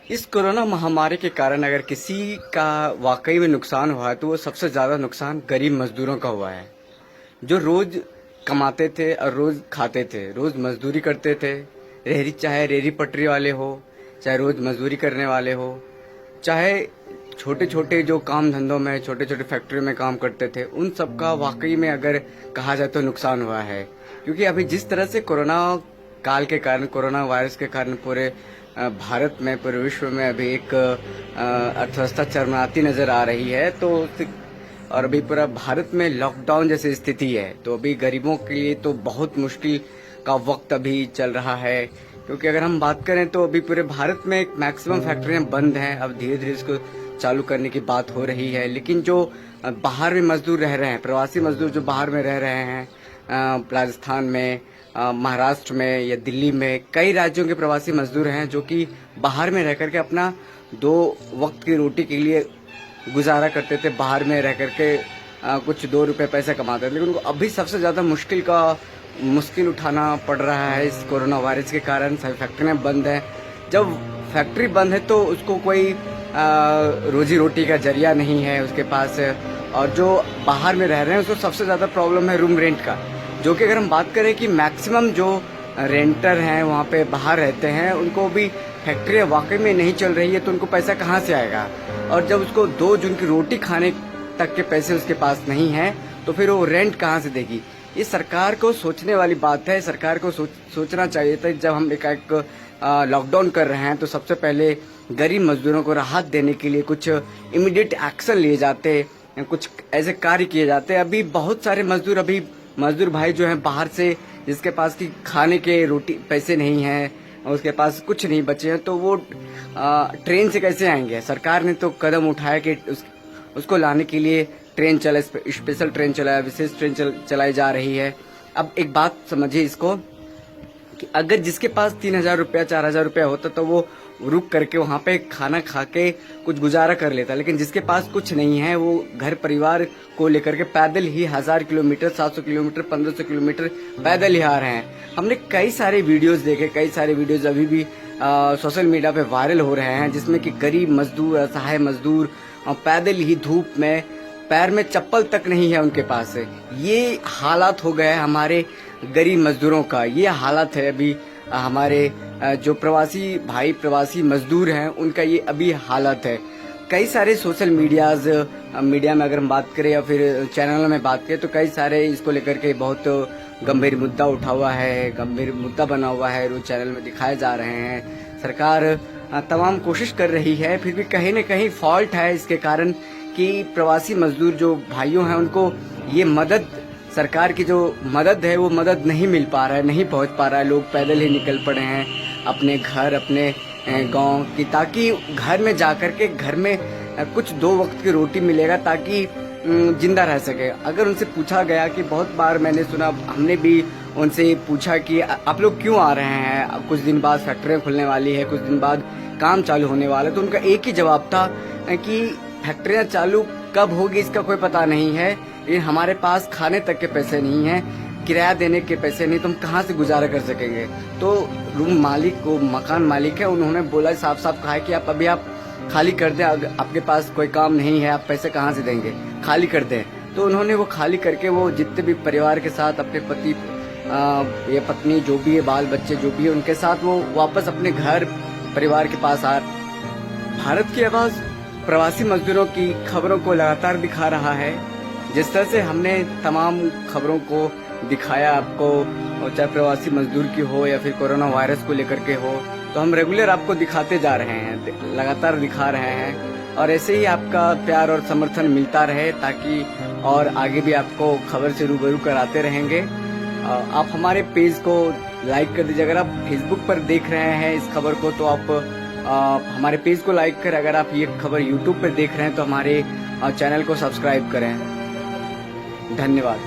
इस कोरोना महामारी के कारण अगर किसी का वाकई में नुकसान हुआ है तो वो सबसे ज़्यादा नुकसान गरीब मजदूरों का हुआ है, जो रोज़ कमाते थे और रोज़ खाते थे, रोज़ मजदूरी करते थे। चाहे रेहड़ी पटरी वाले हो, चाहे रोज़ मजदूरी करने वाले हो, चाहे छोटे छोटे जो काम धंधों में, छोटे छोटे फैक्ट्री में काम करते थे, उन सब का वाकई में अगर कहा जाए तो नुकसान हुआ है। क्योंकि अभी जिस तरह से कोरोना काल के कारण, कोरोना वायरस के कारण पूरे भारत में, पूरे विश्व में अभी एक अर्थव्यवस्था चरमराती नजर आ रही है, तो और अभी पूरा भारत में लॉकडाउन जैसी स्थिति है, तो अभी गरीबों के लिए तो बहुत मुश्किल का वक्त अभी चल रहा है। क्योंकि अगर हम बात करें तो अभी पूरे भारत में मैक्सिमम फैक्ट्रियां बंद हैं, अब धीरे धीरे इसको चालू करने की बात हो रही है। लेकिन जो बाहर में मजदूर रह रहे हैं, प्रवासी मजदूर जो बाहर में रह रहे हैं, राजस्थान में, महाराष्ट्र में या दिल्ली में, कई राज्यों के प्रवासी मजदूर हैं जो कि बाहर में रह करके अपना 2 वक्त की रोटी के लिए गुजारा करते थे, बाहर में रह करके कुछ 2 रुपए पैसा कमाते थे। लेकिन उनको अभी सबसे ज़्यादा मुश्किल उठाना पड़ रहा है इस कोरोना वायरस के कारण। सभी फैक्ट्रियाँ बंद हैं। जब फैक्ट्री बंद है तो उसको कोई रोजी रोटी का जरिया नहीं है उसके पास, और जो बाहर में रह रहे हैं उसको सबसे ज़्यादा प्रॉब्लम है रूम रेंट का, जो कि अगर हम बात करें कि मैक्सिमम जो रेंटर हैं वहाँ पे बाहर रहते हैं, उनको भी फैक्ट्री वाकई में नहीं चल रही है, तो उनको पैसा कहाँ से आएगा। और जब उसको 2 जून की रोटी खाने तक के पैसे उसके पास नहीं है तो फिर वो रेंट कहाँ से देगी। ये सरकार को सोचने वाली बात है। सरकार को सोचना चाहिए था, जब हम एक लॉकडाउन कर रहे हैं तो सबसे पहले गरीब मजदूरों को राहत देने के लिए कुछ इमीडिएट एक्शन लिए जाते, कुछ ऐसे कार्य किए जाते। अभी बहुत सारे मजदूर भाई जो हैं बाहर से, जिसके पास की खाने के रोटी पैसे नहीं हैं, उसके पास कुछ नहीं बचे हैं, तो वो ट्रेन से कैसे आएंगे। सरकार ने तो कदम उठाया कि उसको लाने के लिए स्पेशल ट्रेन चलाया, विशेष ट्रेन चलाई जा रही है। अब एक बात समझिए इसको, कि अगर जिसके पास 3,000 रुपया, 4,000 रुपया होता तो वो रुक करके वहाँ पे खाना खा के कुछ गुजारा कर लेता। लेकिन जिसके पास कुछ नहीं है, वो घर परिवार को लेकर के पैदल ही 1000 किलोमीटर, 700 किलोमीटर, 1500 किलोमीटर पैदल ही आ रहे हैं। हमने कई सारे वीडियोस देखे, कई सारे वीडियोस अभी भी सोशल मीडिया पे वायरल हो रहे हैं, जिसमें कि गरीब मजदूर, असहाय मजदूर पैदल ही धूप में, पैर में चप्पल तक नहीं है उनके पास। ये हालात हो गए हमारे गरीब मजदूरों का। ये हालत है अभी हमारे जो प्रवासी मजदूर हैं, उनका ये अभी हालत है। कई सारे सोशल मीडिया में अगर हम बात करें या फिर चैनलों में बात करें, तो कई सारे इसको लेकर के बहुत गंभीर मुद्दा उठा हुआ है, गंभीर मुद्दा बना हुआ है, रोज चैनल में दिखाए जा रहे हैं। सरकार तमाम कोशिश कर रही है, फिर भी कहीं न कहीं फॉल्ट है इसके कारण कि प्रवासी मजदूर जो भाइयों हैं, उनको ये मदद, सरकार की जो मदद है वो मदद नहीं मिल पा रहा है, नहीं पहुंच पा रहा है। लोग पैदल ही निकल पड़े हैं अपने घर, अपने गांव की, ताकि घर में जाकर के घर में कुछ 2 वक्त की रोटी मिलेगा, ताकि जिंदा रह सके। अगर उनसे पूछा गया कि बहुत बार मैंने सुना, हमने भी उनसे पूछा कि आप लोग क्यों आ रहे हैं, कुछ दिन बाद फैक्ट्रियाँ खुलने वाली है, कुछ दिन बाद काम चालू होने वाला है, तो उनका एक ही जवाब था कि फैक्ट्रियाँ चालू कब होगी इसका कोई पता नहीं है, लेकिन हमारे पास खाने तक के पैसे नहीं हैं, किराया देने के पैसे नहीं, तो हम कहाँ से गुजारा कर सकेंगे। तो रूम मालिक को, मकान मालिक है, उन्होंने बोला, साफ साफ कहा है कि आप खाली कर दें, आपके पास कोई काम नहीं है, आप पैसे कहाँ से देंगे, खाली कर दें। तो उन्होंने वो खाली करके वो जितने भी परिवार के साथ, अपने पति या पत्नी जो भी है, बाल बच्चे जो भी है, उनके साथ वो वापस अपने घर परिवार के पास आ। भारत की आवाज प्रवासी मजदूरों की खबरों को लगातार दिखा रहा है। जिस तरह से हमने तमाम खबरों को दिखाया आपको, चाहे प्रवासी मजदूर की हो या फिर कोरोना वायरस को लेकर के हो, तो हम रेगुलर आपको दिखाते जा रहे हैं, लगातार दिखा रहे हैं, और ऐसे ही आपका प्यार और समर्थन मिलता रहे, ताकि और आगे भी आपको खबर से रूबरू कराते रहेंगे। आप हमारे पेज को लाइक कर दीजिए। अगर आप फेसबुक पर देख रहे हैं इस खबर को, तो आप हमारे पेज को लाइक करें। अगर आप ये खबर यूट्यूब पर देख रहे हैं तो हमारे चैनल को सब्सक्राइब करें। धन्यवाद।